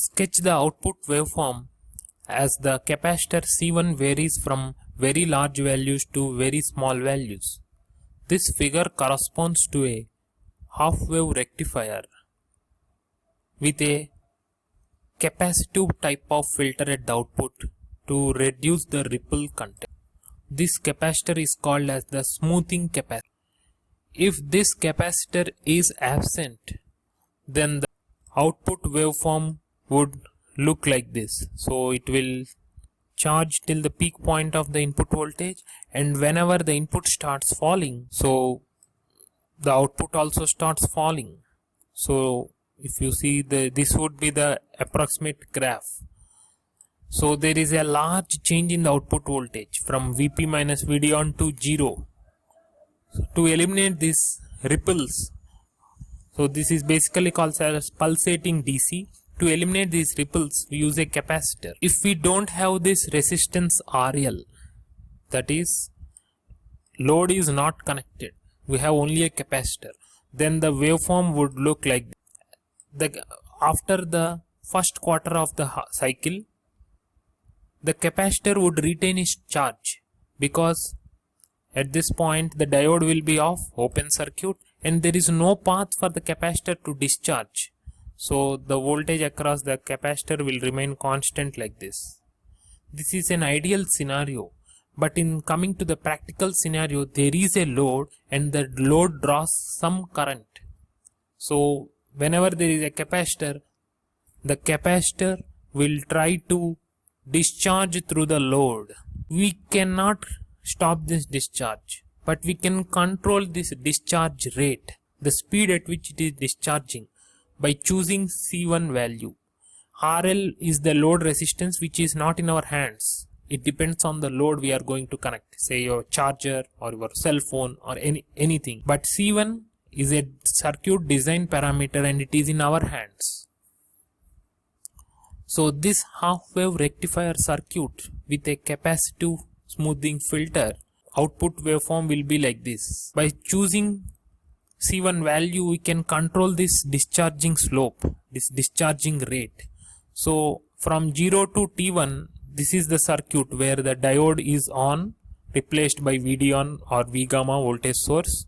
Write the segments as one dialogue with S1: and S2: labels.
S1: Sketch the output waveform as the capacitor C1 varies from very large values to very small values. This figure corresponds to a half-wave rectifier with a capacitive type of filter at the output to reduce the ripple content. This capacitor is called as the smoothing capacitor. If this capacitor is absent, then the output waveform would look like this. So it will charge till the peak point of the input voltage, and whenever the input starts falling, so the output also starts falling. So if you see, this would be the approximate graph. So there is a large change in the output voltage from Vp minus Vd on to 0. So to eliminate these ripples, so this is basically called as pulsating DC. To eliminate these ripples, we use a capacitor. If we don't have this resistance RL, that is, load is not connected, we have only a capacitor, then the waveform would look like this. After the first quarter of the cycle, the capacitor would retain its charge, because at this point the diode will be off, open circuit, and there is no path for the capacitor to discharge. So the voltage across the capacitor will remain constant like this. This is an ideal scenario, but in coming to the practical scenario, there is a load and the load draws some current. So whenever there is a capacitor, the capacitor will try to discharge through the load. We cannot stop this discharge, but we can control this discharge rate, the speed at which it is discharging, by choosing C1 value. RL is the load resistance, which is not in our hands. It depends on the load we are going to connect, say your charger or your cell phone or anything. But C1 is a circuit design parameter and it is in our hands. So this half-wave rectifier circuit with a capacitive smoothing filter, output waveform will be like this. By choosing C1 value, we can control this discharging slope, this discharging rate. So from 0 to T1, this is the circuit where the diode is on, replaced by VD on or V gamma voltage source.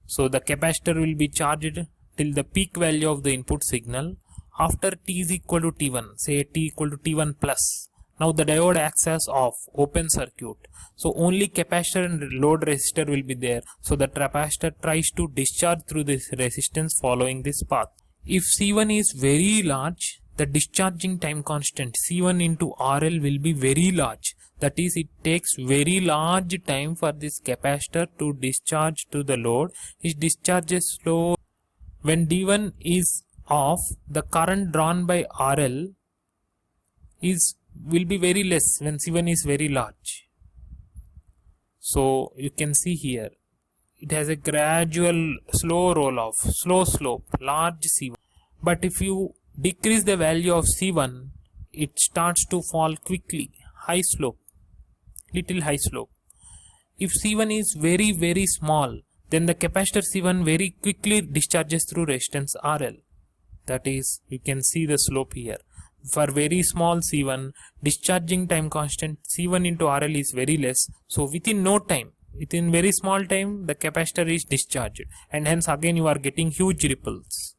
S1: So the capacitor will be charged till the peak value of the input signal. After T is equal to T1, say T equal to T1 plus, now the diode acts as off, open circuit. So only capacitor and load resistor will be there. So the capacitor tries to discharge through this resistance following this path. If C1 is very large, the discharging time constant C1 into RL will be very large. That is, it takes very large time for this capacitor to discharge to the load. It discharges slow. When D1 is off, the current drawn by RL will be very less when C1 is very large. So you can see here, it has a gradual slow roll off, slow slope, large C1. But if you decrease the value of C1, it starts to fall quickly, high slope, little high slope. If C1 is very very small, then the capacitor C1 very quickly discharges through resistance RL. That is, you can see the slope here. For very small C1, discharging time constant C1 into RL is very less. So within no time, within very small time, the capacitor is discharged, and hence again you are getting huge ripples.